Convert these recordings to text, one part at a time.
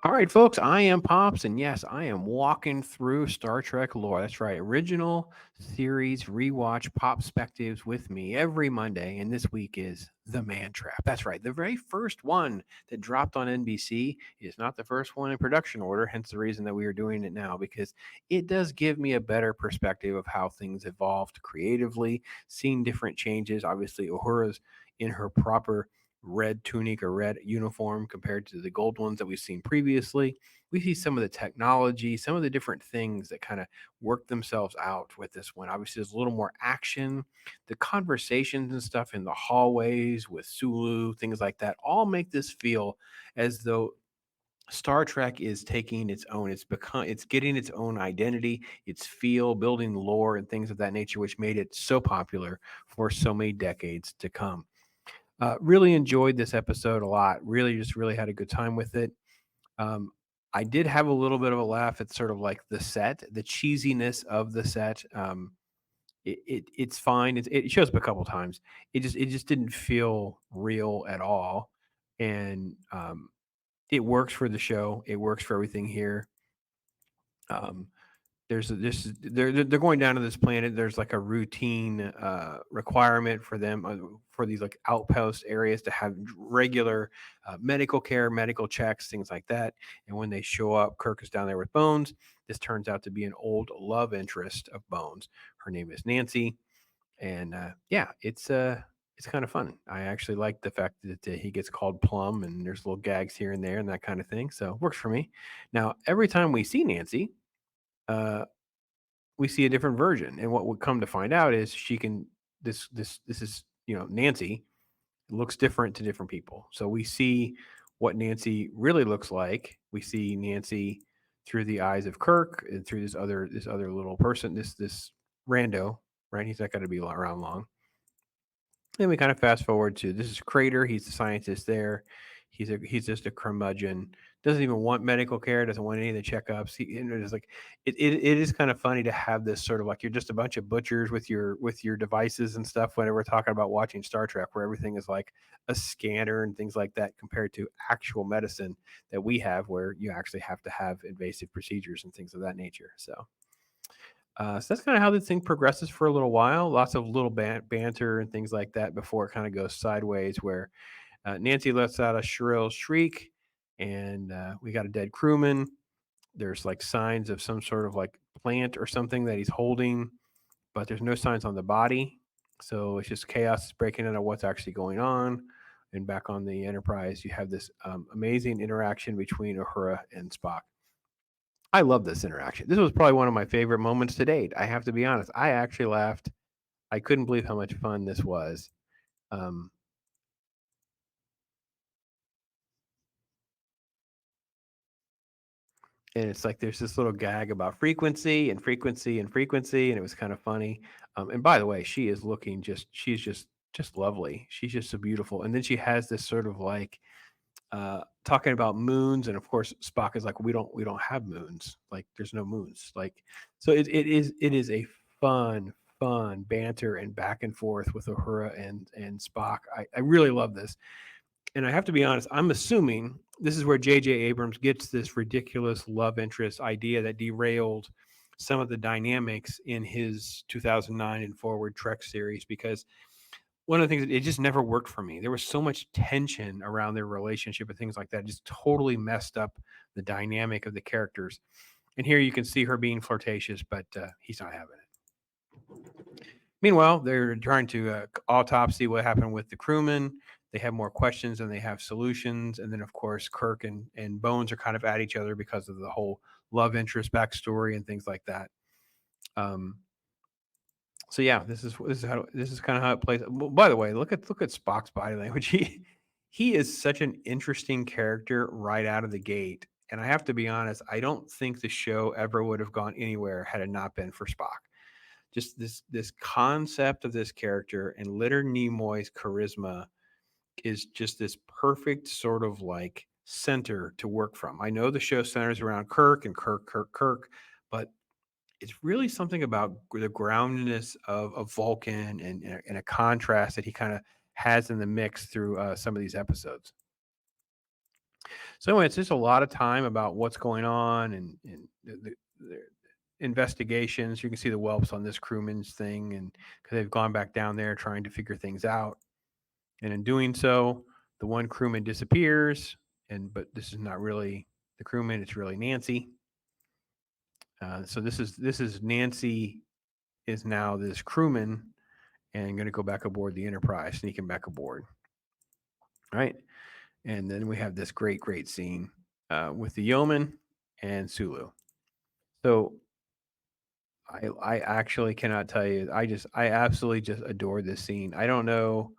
All right, folks, I am Pops, and yes, I am walking through Star Trek lore. That's right, original series rewatch pop perspectives with me every Monday, and this week is The Man Trap. That's right, the very first one that dropped on NBC is not the first one in production order, hence the reason that we are doing it now, because it does give me a better perspective of how things evolved creatively, seeing different changes. Obviously, Uhura's in her proper red tunic or red uniform compared to the gold ones that we've seen previously. We see some of the technology, some of the different things that kind of work themselves out with this one. Obviously, there's a little more action. The conversations and stuff in the hallways with Sulu, things like that, all make this feel as though Star Trek is taking its own. It's getting its own identity, its feel, building lore and things of that nature, which made it so popular for so many decades to come. Really enjoyed this episode a lot. Really had a good time with it. Um, I did have a little bit of a laugh at sort of like the set, the cheesiness of the set. It's fine. It shows up a couple times. It just didn't feel real at all, and it works for the show. It works for everything here. Um, they're going down to this planet. There's like a routine requirement for them for these like outpost areas to have regular medical care, medical checks, things like that. And when they show up, Kirk is down there with Bones. This turns out to be an old love interest of Bones. Her name is Nancy, and yeah, it's kind of fun. I actually like the fact that he gets called Plum, and there's little gags here and there and that kind of thing. So it works for me. Now, every time we see Nancy, uh, we see a different version. And what would come to find out is she can this is Nancy looks different to different people. So we see what Nancy really looks like. We see Nancy through the eyes of Kirk and through this other little person, this rando, right? He's not going to be around long. Then we kind of fast forward to this is Crater. He's the scientist there. He's just a curmudgeon. Doesn't even want medical care. Doesn't want any of the checkups. It's like it is kind of funny to have this sort of like you're just a bunch of butchers with your devices and stuff. Whenever we're talking about watching Star Trek, where everything is like a scanner and things like that, compared to actual medicine that we have, where you actually have to have invasive procedures and things of that nature. So that's kind of how the thing progresses for a little while. Lots of little banter and things like that before it kind of goes sideways, where Nancy lets out a shrill shriek, and we got a dead crewman. There's like signs of some sort of like plant or something that he's holding, but there's no signs on the body. So it's just chaos is breaking into what's actually going on. And back on the Enterprise, you have this amazing interaction between Uhura and Spock. I love this interaction. This was probably one of my favorite moments to date. I have to be honest. I actually laughed. I couldn't believe how much fun this was. Um, and it's like there's this little gag about frequency and frequency and frequency, and it was kind of funny. And by the way, she is looking she's just lovely. She's just so beautiful. And then she has this sort of like talking about moons, and of course Spock is like, we don't have moons. Like there's no moons. Like so it is a fun banter and back and forth with Uhura and Spock. I really love this. And I have to be honest, I'm assuming this is where J.J. Abrams gets this ridiculous love interest idea that derailed some of the dynamics in his 2009 and forward Trek series, because one of the things, it just never worked for me. There was so much tension around their relationship and things like that. It just totally messed up the dynamic of the characters. And here you can see her being flirtatious, but he's not having it. Meanwhile, they're trying to autopsy what happened with the crewman. They have more questions than they have solutions. And then, of course, Kirk and Bones are kind of at each other because of the whole love interest backstory and things like that. Um, so yeah, this is kind of how it plays. By the way, look at Spock's body language. He is such an interesting character right out of the gate. And I have to be honest, I don't think the show ever would have gone anywhere had it not been for Spock. Just this concept of this character and Leonard Nimoy's charisma is just this perfect sort of like center to work from. I know the show centers around Kirk and Kirk, but it's really something about the groundedness of Vulcan and a contrast that he kind of has in the mix through some of these episodes. So anyway, it's just a lot of time about what's going on and the investigations. You can see the whelps on this crewman's thing, and because they've gone back down there trying to figure things out, and in doing so, the one crewman disappears. But this is not really the crewman; it's really Nancy. So this is Nancy is now this crewman and going to go back aboard the Enterprise, sneaking back aboard. Right, and then we have this great scene with the yeoman and Sulu. So I actually cannot tell you. I absolutely just adore this scene. I don't know.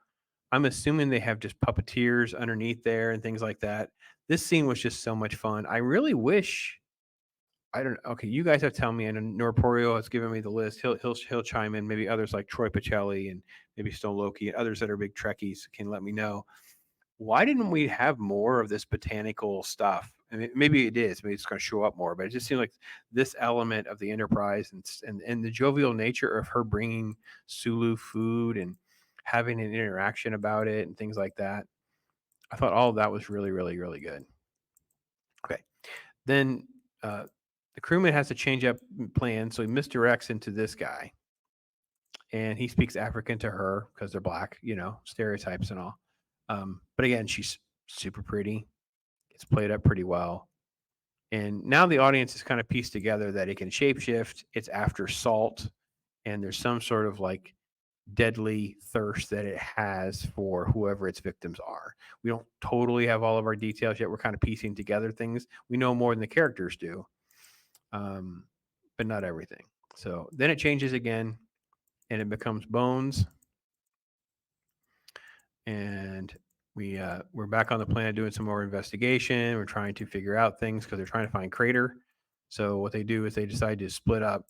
I'm assuming they have just puppeteers underneath there and things like that. This scene was just so much fun. I really wish. I don't. Okay, you guys have to tell me. And Norporio has given me the list. He'll chime in. Maybe others like Troy Pacelli and maybe Stone Loki and others that are big Trekkies can let me know. Why didn't we have more of this botanical stuff? I mean, maybe it is. Maybe it's going to show up more, but it just seems like this element of the Enterprise and the jovial nature of her bringing Sulu food and having an interaction about it and things like that. I thought all of that was really good. Okay, then the crewman has to change up plans, so he misdirects into this guy, and he speaks African to her because they're black, stereotypes and all. But again, she's super pretty. It's played up pretty well. And now the audience has kind of pieced together that it can shapeshift. It's after salt, and there's some sort of like deadly thirst that it has for whoever its victims are. We don't totally have all of our details yet. We're kind of piecing together things. We know more than the characters do, but not everything. So then it changes again, and it becomes Bones, and we're back on the planet doing some more investigation. We're trying to figure out things because they're trying to find Crater. So what they do is they decide to split up,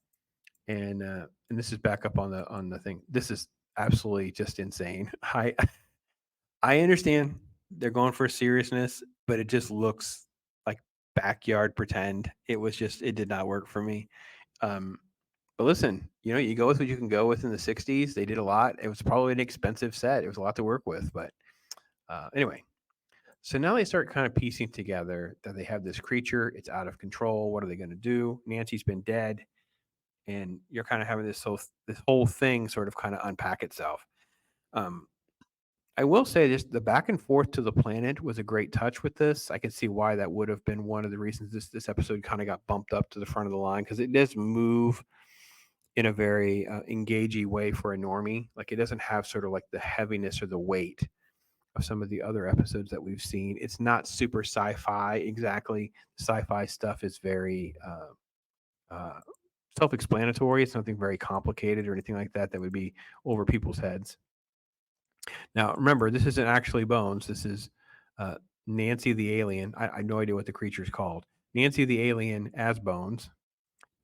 and this is back up on the thing. This is absolutely just insane. I understand they're going for seriousness, but it just looks like backyard pretend. It did not work for me. Um, but listen, you go with what you can go with in the '60s. They did a lot. It was probably an expensive set. It was a lot to work with, but anyway, so now they start kind of piecing together that they have this creature. It's out of control. What are they going to do? Nancy's been dead, and you're kind of having this whole thing sort of kind of unpack itself. Um, I will say this: the back and forth to the planet was a great touch with this. I can see why that would have been one of the reasons this episode kind of got bumped up to the front of the line because it does move in a very engagey way for a normie. Like it doesn't have sort of like the heaviness or the weight of some of the other episodes that we've seen. It's not super sci-fi exactly. The sci-fi stuff is very uh, self-explanatory. It's nothing very complicated or anything like that that would be over people's heads. Now, remember, this isn't actually Bones. This is uh, Nancy the alien. I have no idea what the creature is called. Nancy the alien as Bones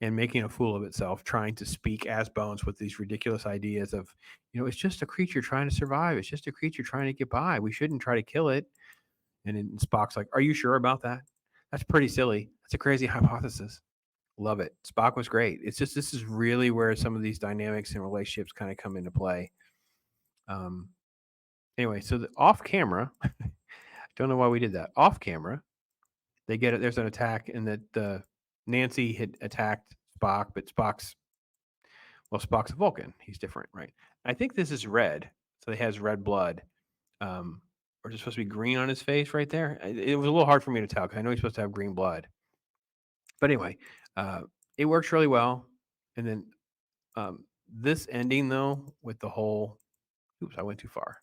and making a fool of itself, trying to speak as Bones with these ridiculous ideas of, it's just a creature trying to survive. It's just a creature trying to get by. We shouldn't try to kill it. And then Spock's like, "Are you sure about that? That's pretty silly. That's a crazy hypothesis." Love it. Spock was great. It's just this is really where some of these dynamics and relationships kind of come into play. Um, anyway, so off camera, don't know why we did that. Off camera, they get it. There's an attack, and that Nancy had attacked Spock, but Spock's a Vulcan. He's different, right? I think this is red, so he has red blood. Or is it supposed to be green on his face right there? It was a little hard for me to tell because I know he's supposed to have green blood. But anyway, it works really well. And then this ending though, with the whole, oops, I went too far.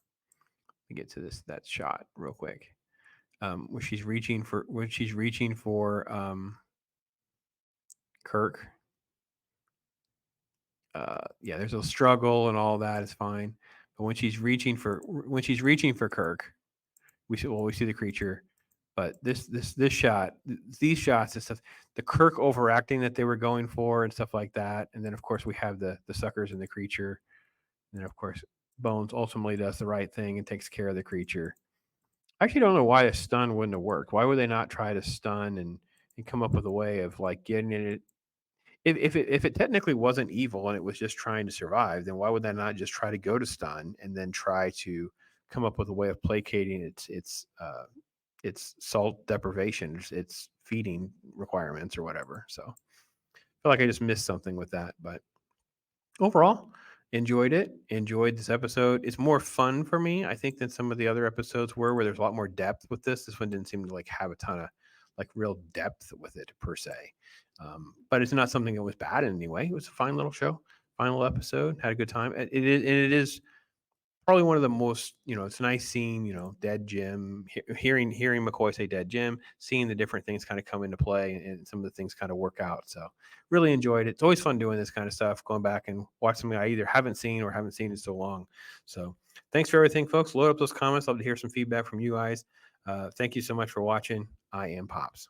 Let me get to that shot real quick. When she's reaching for Kirk. Yeah, there's a struggle and all that. It's fine. But when she's reaching for Kirk, we see the creature. But this shot, these shots and stuff, the Kirk overacting that they were going for and stuff like that, and then of course we have the suckers and the creature, and then of course Bones ultimately does the right thing and takes care of the creature. I actually don't know why a stun wouldn't have worked. Why would they not try to stun and come up with a way of like getting it? If it technically wasn't evil and it was just trying to survive, then why would they not just try to go to stun and then try to come up with a way of placating its it's salt deprivation, it's feeding requirements or whatever. So I feel like I just missed something with that, but overall, enjoyed it. Enjoyed this episode. It's more fun for me, I think, than some of the other episodes were, where there's a lot more depth with this. This one didn't seem to like have a ton of like real depth with it per se. But it's not something that was bad in any way. It was a fine little show, fine little episode. Had a good time. It is probably one of the most, it's nice seeing, dead Jim, hearing McCoy say dead Jim, seeing the different things kind of come into play, and some of the things kind of work out. So really enjoyed it. It's always fun doing this kind of stuff, going back and watch something I either haven't seen or haven't seen in so long. So thanks for everything, folks. Load up those comments. I'd love to hear some feedback from you guys. Thank you so much for watching. I am Pops.